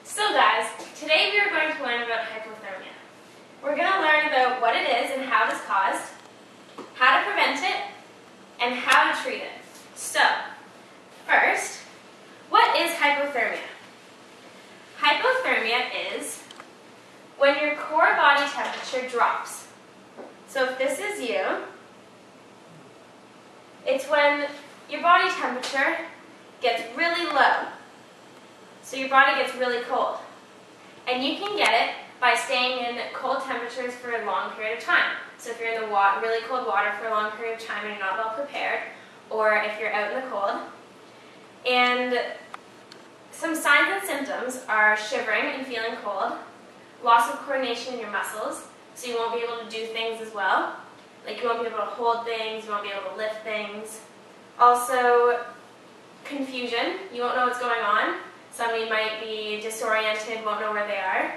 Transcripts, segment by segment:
So guys, today we are going to learn about hypothermia. We're going to learn about what it is and how it is caused, how to prevent it, and how to treat it. So, first, what is hypothermia? Hypothermia is when your core body temperature drops. So if this is you, it's when your body temperature gets really low. So your body gets really cold. And you can get it by staying in cold temperatures for a long period of time. So if you're in the really cold water for a long period of time and you're not well prepared, or if you're out in the cold. And some signs and symptoms are shivering and feeling cold, loss of coordination in your muscles, so you won't be able to do things as well. Like you won't be able to hold things, you won't be able to lift things. Also, confusion. You won't know what's going on. Somebody might be disoriented, won't know where they are.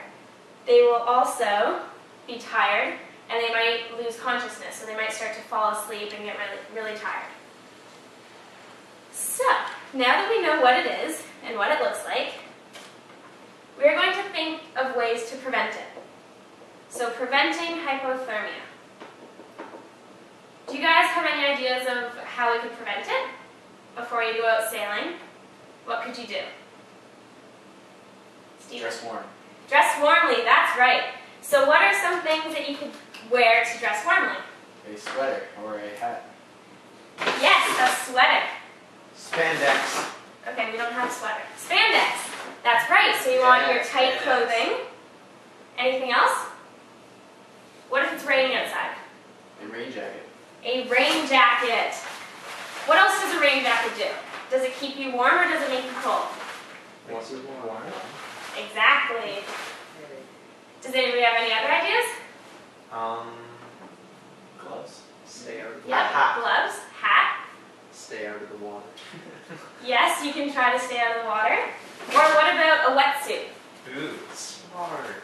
They will also be tired, and they might lose consciousness, so they might start to fall asleep and get really tired. So, now that we know what it is and what it looks like, we're going to think of ways to prevent it. So, preventing hypothermia. Do you guys have any ideas of how we could prevent it before you go out sailing? What could you do? Steven? Dress warm. Dress warmly, that's right. So what are some things that you could wear to dress warmly? A sweater or a hat. Yes, a sweater. Spandex. Okay, we don't have a sweater. Spandex. That's right. So you want your tight clothing. Anything else? What if it's raining outside? A rain jacket. A rain jacket. What else does a rain jacket do? Does it keep you warm or does it make you cold? Makes you warm. Exactly. Does anybody have any other ideas? Gloves. Stay out of the Yeah, water. gloves, hat. Stay out of the water. Yes, you can try to stay out of the water. Or what about a wetsuit? Boots. Smart.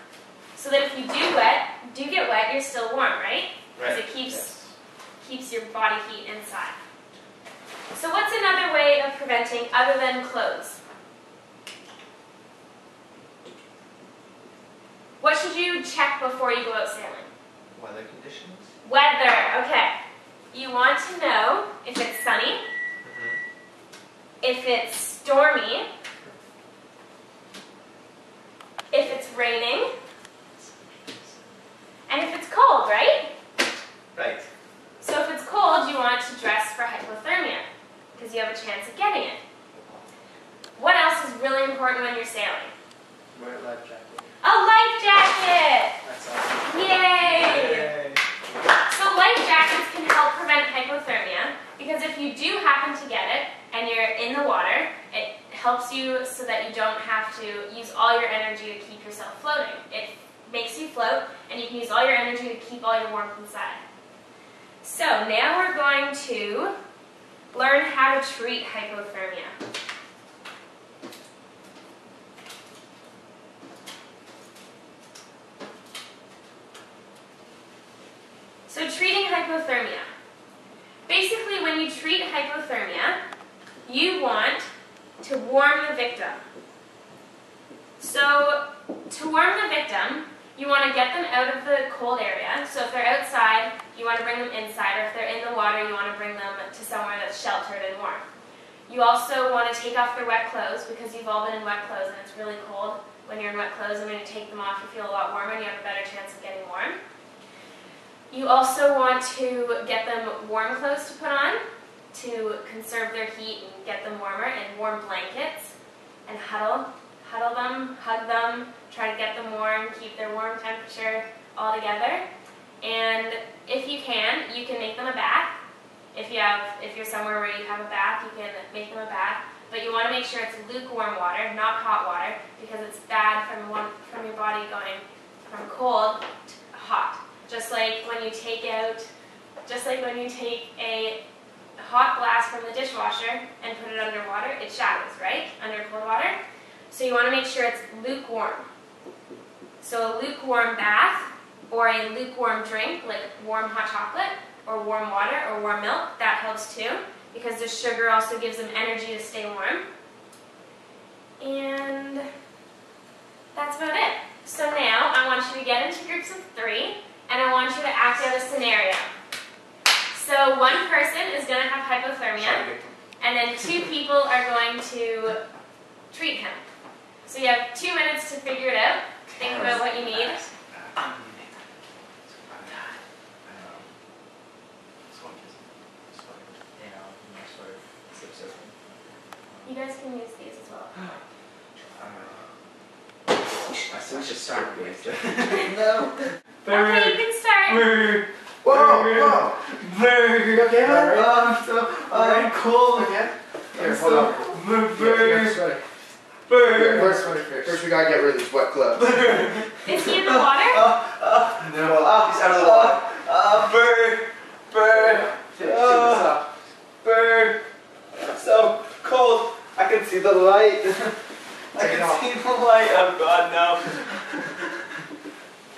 So that if you do get wet, you're still warm, right? Because it keeps your body heat inside. So what's another way of preventing other than clothes? What should you check before you go out sailing? Weather conditions. Weather, okay. You want to know if it's sunny, if it's stormy, if it's raining, and if it's cold, right? Right. So if it's cold, you want to dress for hypothermia, because you have a chance of getting it. What else is really important when you're sailing? Wear a life jacket. A life jacket! That's awesome. Yay! So life jackets can help prevent hypothermia, because if you do happen to get it, and you're in the water, it helps you so that you don't have to use all your energy to keep yourself floating. It makes you float, and you can use all your energy to keep all your warmth inside. So now we're going to learn how to treat hypothermia. So treating hypothermia. Basically, when you treat hypothermia, you want to warm the victim. So to warm the victim, you want to get them out of the cold area. So if they're outside, you want to bring them inside, or if they're in the water, you want to bring them to somewhere that's sheltered and warm. You also want to take off their wet clothes, because you've all been in wet clothes and it's really cold. When you're in wet clothes, and when you take them off, you feel a lot warmer and you have a better chance of getting warm. You also want to get them warm clothes to put on to conserve their heat and get them warmer, and warm blankets, and huddle them, hug them, try to get them warm, keep their warm temperature all together. And if you can make them a bath. If you're somewhere where you have a bath, you can make them a bath. But you want to make sure it's lukewarm water, not hot water, because it's bad from your body going from cold to hot. Just like when you take a hot glass from the dishwasher and put it under water, it shatters, right? Under cold water. So you want to make sure it's lukewarm. So a lukewarm bath, or a lukewarm drink, like warm hot chocolate, or warm water, or warm milk, that helps too, because the sugar also gives them energy to stay warm. And So now I want you to get into groups of 3, and I want you to act out a scenario. So one person is going to have hypothermia, and then 2 people are going to treat him. So you have 2 minutes to figure it out. Think about what you need. You guys can use these as well. I think we should start with this. No. Okay, you can start. Whoa! You okay? I'm cold. Again? Here, I'm hold so- on. Here, sweater. First we gotta get rid of these wet clothes. Is he in the water? No, he's out of the water. Take this up. Bird! I'm so cold. I can see the light. I Take it off. can see the light. Oh God,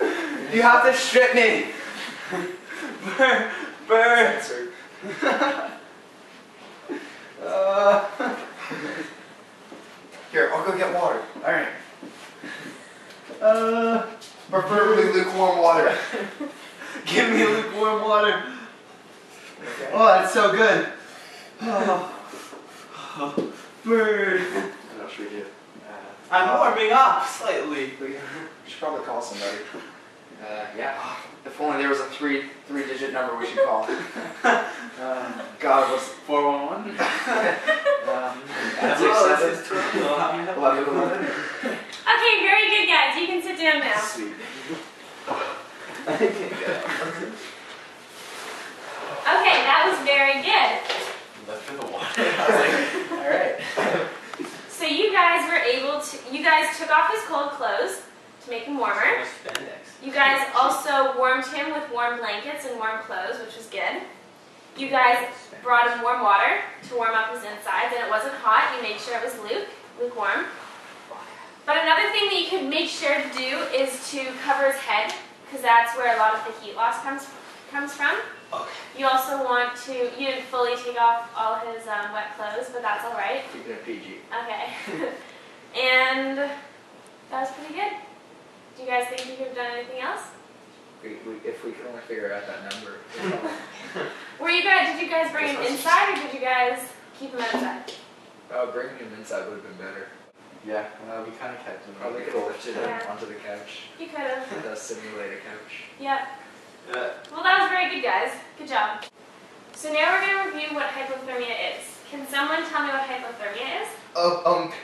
no. You have to strip me. Bird. Censored. Here, I'll go get water. Alright. Preferably lukewarm water. Give me lukewarm water. Okay. Oh, that's so good. Bird. What else should we do? I'm warming up slightly. We should probably call somebody. Yeah. If only there was a three-digit number we should call. God, what's 411? That's That's 11. Okay, very good, guys. You can sit down now. Sweet. I can't get up. Okay, that was very good. Left in the water. I was like, alright. So you guys were able to, you guys took off his cold clothes to make him warmer. You guys also warmed him with warm blankets and warm clothes, which was good. You guys brought him warm water to warm up his insides, and it wasn't hot. You made sure it was lukewarm. But another thing that you could make sure to do is to cover his head, because that's where a lot of the heat loss comes from. Okay. You also want to, you didn't fully take off all his wet clothes, but that's all right. Keeping it PG. Okay. And that was pretty good. Do you guys think you could have done anything else? If we could only figure out that number. Did you guys bring him inside, or did you guys keep him outside? Bringing him inside would have been better. Yeah, we kind of kept him. Probably could have lifted him Yeah. onto the couch. You could have. The simulator couch. Yep. Yeah. Well, that was very good, guys. Good job. So now we're going to review what hypothermia is. Can someone tell me what hypothermia is?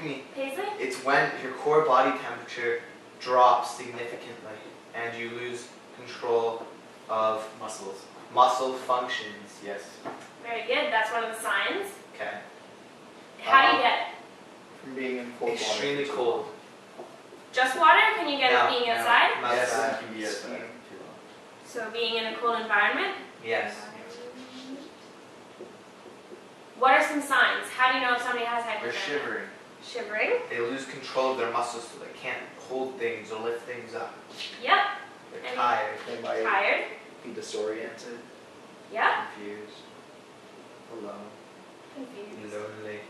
Me. Paisley? It's when your core body temperature drops significantly and you lose control of muscle functions. Yes. Very good. That's one of the signs. Okay. How do you get it? From being in cold Extremely water. cold. Just water? Can you get No, it being no. outside? Yes, Outside. it can be outside. So being in a cold environment? Yes. What are some signs? How do you know if somebody has They're hypothermia? shivering. Shivering? They lose control of their muscles so they can't hold things or lift things up. Yep. They're And- tired. They might Tired? be disoriented, Yep. confused, alone. Confused. Lonely.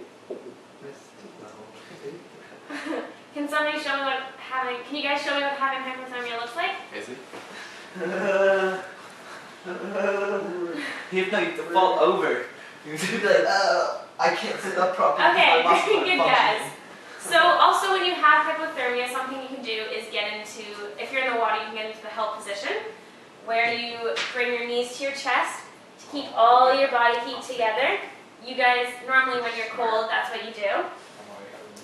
Can somebody show me what having, can you guys show me what having hypothermia looks like? Is it? You have to fall over. You have to be like, I can't sit up properly. Okay, My muscles very good, aren't guys. functioning." So also when you have hypothermia, something you can do is get into, if you're in the water, you can get into the held position, where you bring your knees to your chest to keep all your body heat together. You guys, normally when you're cold, that's what you do.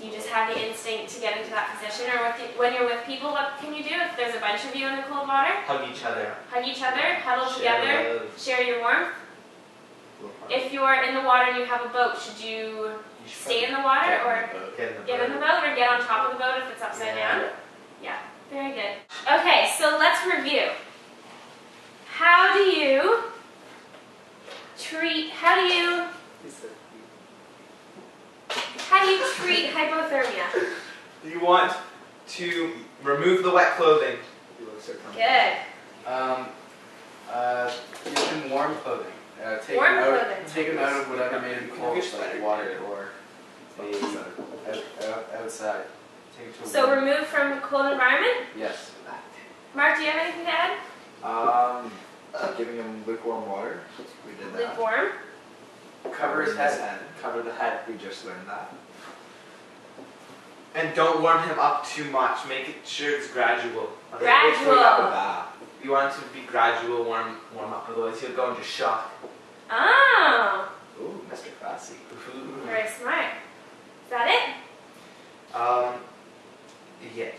You just have the instinct to get into that position, or when you're with people, what can you do if there's a bunch of you in the cold water? Hug each other. Hug each other, huddle Share together, love. share your warmth. If you're in the water and you have a boat, should you stay in the water or get in the boat or get on top of the boat if it's upside down? Yeah, very good. Okay, so let's review. How do you treat hypothermia? You want to remove the wet clothing. You look so comfortable. Good. Give them warm clothing. Take Warm them out, clothing. Take them out of whatever made them cold, like water or outside. Take them to a So warm- remove from cold environment. Yes. Mark, do you have anything to add? Giving him lukewarm water. We did that. Lukewarm. Cover his head. Cover the head. We just learned that. And don't warm him up too much. Make it sure it's gradual. Gradual. You want it to be gradual, warm up, otherwise he'll go into shock. Oh, Ooh, Mr. Classy. very smart. Is that it? Yeah, yes.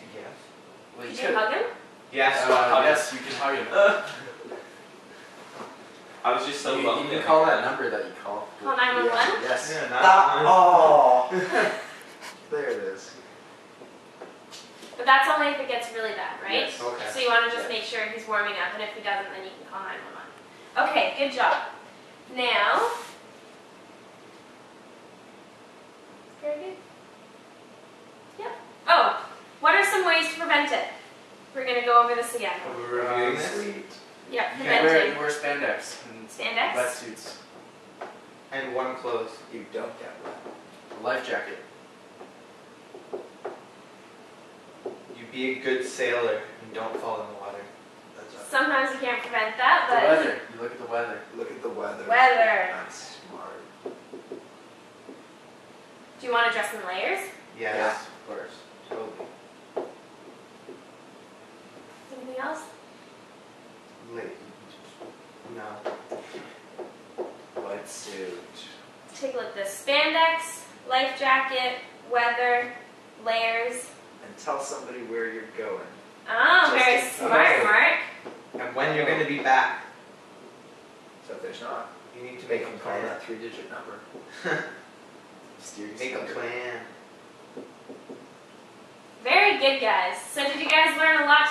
Well, Did you hug him? Yes, yes, you can hug him. I was just so lonely. You can call that number that you call. Call 911? Yes. Yeah, Oh. There it is. But that's only if it gets really bad, right? Yes. Okay. So you want to just make sure he's warming up, and if he doesn't, then you can call 911. Okay, good job. Now, very good. Yep. Oh, what are some ways to prevent it? We're going to go over this again. We're reviewing this. Sweet. Yep, You can preventing. wear spandex and Spandex? wetsuits. And warm clothes. You don't get wet. A life jacket. You be a good sailor and don't fall in the water. That's up. Sometimes you can't prevent that, The but weather. You look at the weather. Look at the weather. weather. That's smart. Do you want to dress in layers? Yes. Of course. Totally. Anything else? Late. No. Wetsuit. Take a look at this. Spandex, life jacket, weather, layers. And tell somebody where you're going. Oh, Just very in smart, case. Mark. And when you're going to be back, So if there's not, you need to they make can a call plan. that 3-digit number. Mysterious Make a number. plan. Very good, guys. So did you guys learn a lot